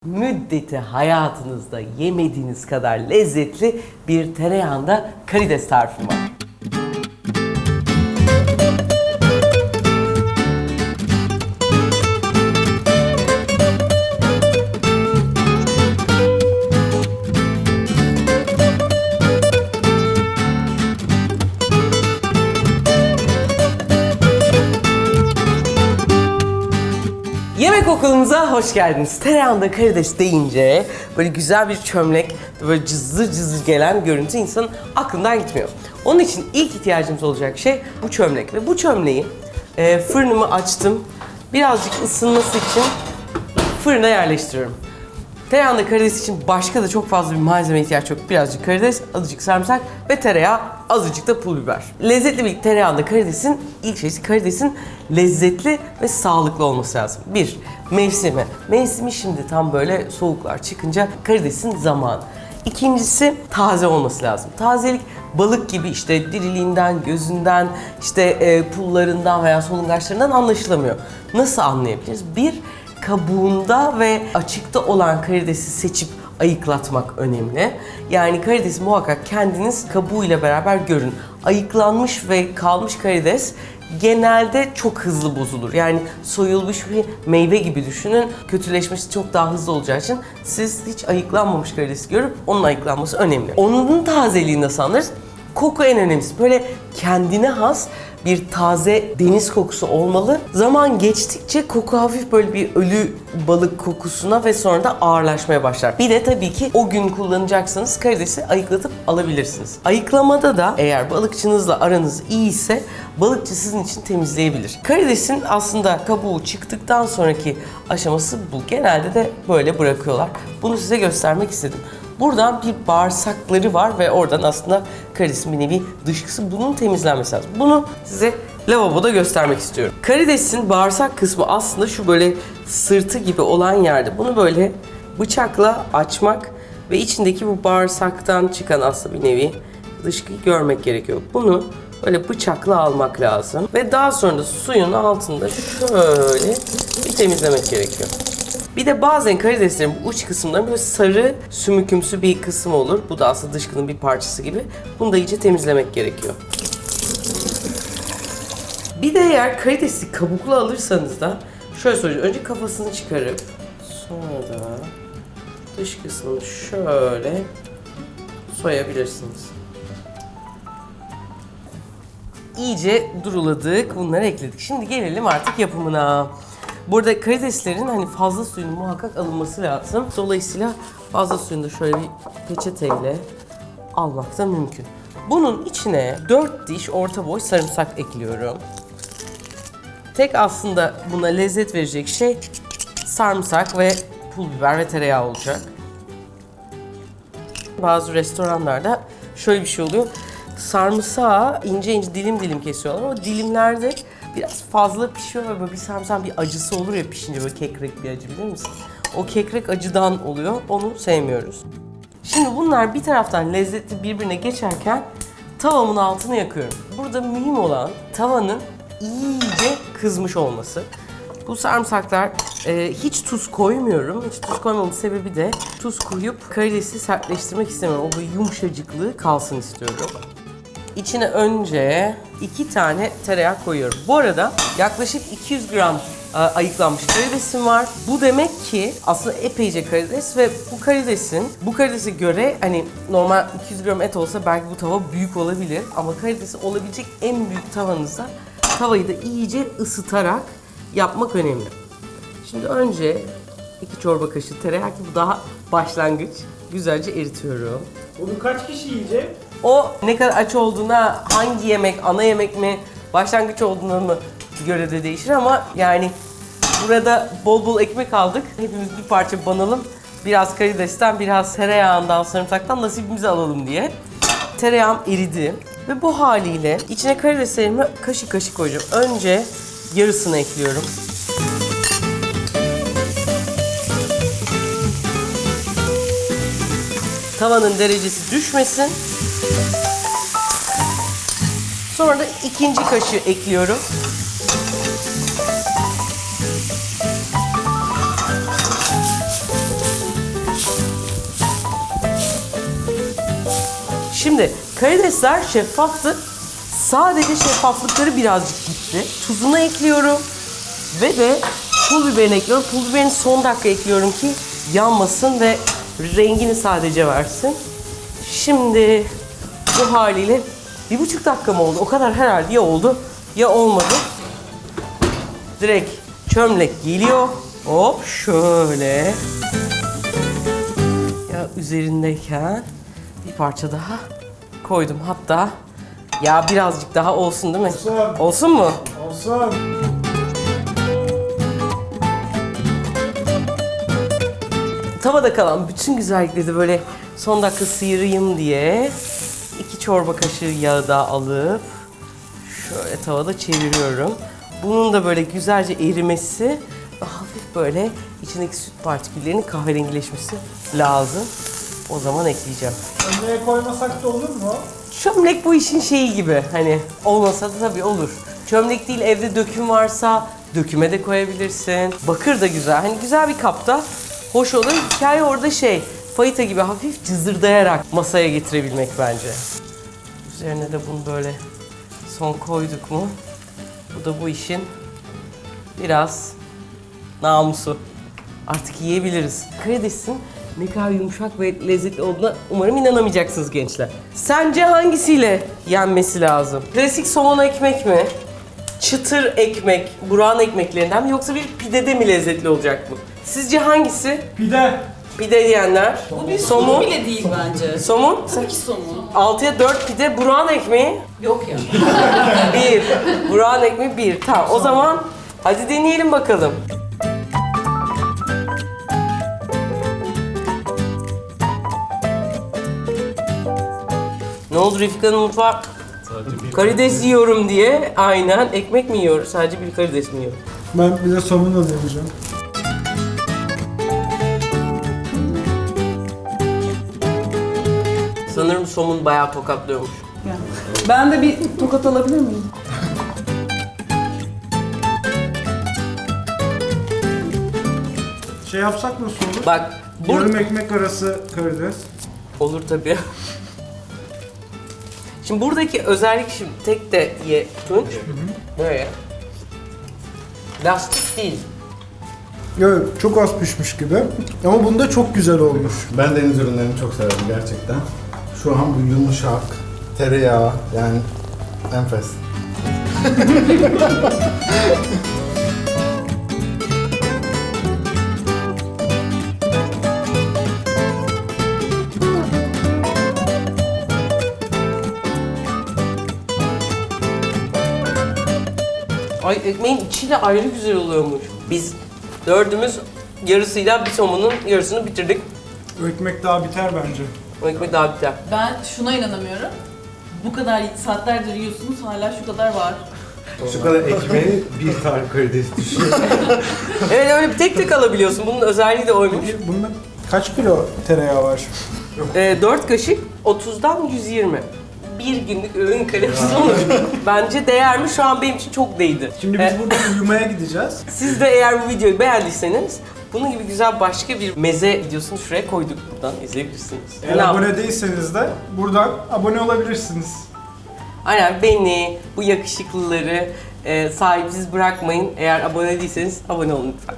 Müddeti hayatınızda yemediğiniz kadar lezzetli bir tereyağında karides tarifim var. Yemek okulumuza hoş geldiniz. Tereyağında karides deyince böyle güzel bir çömlek, böyle cızır cızır gelen görüntü insanın aklından gitmiyor. Onun için ilk ihtiyacımız olacak şey bu çömlek. Ve bu çömleği fırınımı açtım. Birazcık ısınması için fırına yerleştiriyorum. Tereyağında karides için başka da çok fazla bir malzeme ihtiyaç yok. Birazcık karides, azıcık sarımsak ve tereyağı, azıcık da pul biber. Lezzetli bir tereyağında karidesin ilk şeysi karidesin lezzetli ve sağlıklı olması lazım. Bir, mevsimi. Mevsimi şimdi tam böyle soğuklar çıkınca karidesin zamanı. İkincisi taze olması lazım. Tazelik balık gibi işte diriliğinden, gözünden, işte pullarından veya solungaçlarından anlaşılamıyor. Nasıl anlayabiliriz? Bir, kabuğunda ve açıkta olan karidesi seçip ayıklatmak önemli. Yani karidesi muhakkak kendiniz kabuğuyla beraber görün. Ayıklanmış ve kalmış karides genelde çok hızlı bozulur. Yani soyulmuş bir meyve gibi düşünün. Kötüleşmesi çok daha hızlı olacağı için siz hiç ayıklanmamış karidesi görüp onun ayıklanması önemli. Onun tazeliğini nasıl anlarız? Koku en önemlisi. Böyle kendine has bir taze deniz kokusu olmalı. Zaman geçtikçe koku hafif böyle bir ölü balık kokusuna ve sonra da ağırlaşmaya başlar. Bir de tabii ki o gün kullanacaksanız karidesi ayıklatıp alabilirsiniz. Ayıklamada da eğer balıkçınızla aranız iyiyse balıkçı sizin için temizleyebilir. Karidesin aslında kabuğu çıktıktan sonraki aşaması bu. Genelde de böyle bırakıyorlar. Bunu size göstermek istedim. Buradan bir bağırsakları var ve oradan aslında karidesin bir nevi dışkısı. Bunun temizlenmesi lazım. Bunu size lavaboda göstermek istiyorum. Karidesin bağırsak kısmı aslında şu böyle sırtı gibi olan yerde. Bunu böyle bıçakla açmak ve içindeki bu bağırsaktan çıkan aslında bir nevi dışkıyı görmek gerekiyor. Bunu böyle bıçakla almak lazım. Ve daha sonra da suyun altında şöyle bir temizlemek gerekiyor. Bir de bazen karideslerin bu uç kısımlarında böyle sarı, sümükümsü bir kısım olur. Bu da aslında dışkının bir parçası gibi. Bunu da iyice temizlemek gerekiyor. Bir de eğer karidesi kabuklu alırsanız da şöyle söyleyeceğim. Önce kafasını çıkarıp sonra da dış kısmını şöyle soyabilirsiniz. İyice duruladık. Bunları ekledik. Şimdi gelelim artık yapımına. Burada karideslerin hani fazla suyunun muhakkak alınması lazım. Dolayısıyla fazla suyunu da şöyle bir peçeteyle almak da mümkün. Bunun içine 4 diş orta boy sarımsak ekliyorum. Tek aslında buna lezzet verecek şey sarımsak ve pul biber ve tereyağı olacak. Bazı restoranlarda şöyle bir şey oluyor. Sarımsağı ince ince dilim dilim kesiyorlar ama dilimlerde biraz fazla pişiyor ve böyle bir sarımsağın bir acısı olur ya pişince böyle kekrek bir acı bilir misin? O kekrek acıdan oluyor, onu sevmiyoruz. Şimdi bunlar bir taraftan lezzetli birbirine geçerken tavamın altını yakıyorum. Burada mühim olan tavanın iyice kızmış olması. Bu sarımsaklar hiç tuz koymuyorum. Hiç tuz koymamın sebebi de tuz koyup karidesi sertleştirmek istemiyorum. O böyle yumuşacıklığı kalsın istiyorum. İçine önce 2 tane tereyağı koyuyorum. Bu arada yaklaşık 200 gram ayıklanmış karidesim var. Bu demek ki aslında epeyce karides ve bu karidese göre hani normal 200 gram et olsa belki bu tava büyük olabilir ama karidesi olabilecek en büyük tavanızda tavayı da iyice ısıtarak yapmak önemli. Şimdi önce 2 çorba kaşığı tereyağı ki bu daha başlangıç. Güzelce eritiyorum. Bunu kaç kişi yiyecek? O ne kadar aç olduğuna, hangi yemek, ana yemek mi, başlangıç olduğuna mı göre de değişir ama yani burada bol bol ekmek aldık. Hepimiz bir parça banalım. Biraz karidesten, biraz tereyağından, sarımsaktan nasibimizi alalım diye. Tereyağım eridi ve bu haliyle içine karideslerimi kaşık kaşık koyacağım. Önce yarısını ekliyorum. Tavanın derecesi düşmesin. Sonra da ikinci kaşığı ekliyorum. Şimdi karidesler şeffaftı. Sadece şeffaflıkları birazcık gitti. Tuzunu ekliyorum. Ve de pul biberini ekliyorum. Pul biberini son dakika ekliyorum ki yanmasın ve rengini sadece versin. Şimdi bu haliyle 1,5 dakika mı oldu? O kadar herhalde ya oldu ya olmadı. Direkt çömlek geliyor. Hop şöyle. Ya üzerindeyken bir parça daha koydum. Hatta ya birazcık daha olsun değil mi? Olsun. Olsun mu? Olsun. Tavada kalan bütün güzellikleri de böyle son dakika sıyırayım diye 2 çorba kaşığı yağı da alıp şöyle tavada çeviriyorum. Bunun da böyle güzelce erimesi ve hafif böyle içindeki süt partiküllerinin kahverengileşmesi lazım. O zaman ekleyeceğim. Önlüğe koymasak da olur mu? Çömlek bu işin şeyi gibi, hani olmasa da tabii olur. Çömlek değil, evde döküm varsa döküme de koyabilirsin. Bakır da güzel, hani güzel bir kapta hoş olur. Hikaye orada şey, fayita gibi hafif cızırdayarak masaya getirebilmek bence. Üzerine de bunu böyle son koyduk mu, bu da bu işin biraz namusu. Artık yiyebiliriz. Karidesin ne kadar yumuşak ve lezzetli olduğuna umarım inanamayacaksınız gençler. Sence hangisiyle yenmesi lazım? Klasik somon ekmek mi? Çıtır ekmek, Burak'ın ekmeklerinden mi? Yoksa bir pidede mi lezzetli olacak bu? Sizce hangisi? Pide. Pide diyenler. Bu bir Somun. somun bile değil bence. Somun? Tabii ki somun. 6'ya 4 pide, Burak'ın ekmeği Yok ya. 1. Burak'ın ekmeği 1. Tamam o zaman hadi deneyelim bakalım. Ne oldu Refika'nın mutfağı? Karides yiyorum diye aynen ekmek mi yiyor? Sadece bir karides mi yiyor? Ben bir de somun alacağım. Sanırım somun bayağı tokatlıyormuş. Ben de bir tokat alabilir miyim? Şey yapsak nasıl olur? Bak bu Yarım ekmek arası karides. olur tabii. Şimdi buradaki özellik şimdi tek de ye Tunç. Böyle. Lastik değil. Evet, çok az pişmiş gibi. Ama bunda çok güzel olmuş. Ben deniz ürünlerini çok severim gerçekten. Şu an bu yumuşak, tereyağı yani enfes. Ay ekmeğin içi de ayrı güzel oluyormuş. Biz dördümüz yarısıyla bir somunun yarısını bitirdik. O ekmek daha biter bence. O ekmek daha biter. Ben şuna inanamıyorum. Bu kadar saatlerdir yiyorsunuz hala şu kadar var. Şu kadar ekmeği bir tane karides düşüyor. Evet öyle tek tek alabiliyorsun. Bunun özelliği de oymuş. Bunda kaç kilo tereyağı var? 4 kaşık 30'dan 120. Bir günlük ürün kalorisi olur. Bence değer mi? Şu an benim için çok değdi. Şimdi biz burada uyumaya gideceğiz. Siz de eğer bu videoyu beğendiyseniz bunun gibi güzel başka bir meze videosunu şuraya koyduk, buradan izleyebilirsiniz. Eğer Ne abone değilseniz de buradan abone olabilirsiniz. Aynen beni, bu yakışıklıları sahipsiz bırakmayın. Eğer abone değilseniz abone olun lütfen.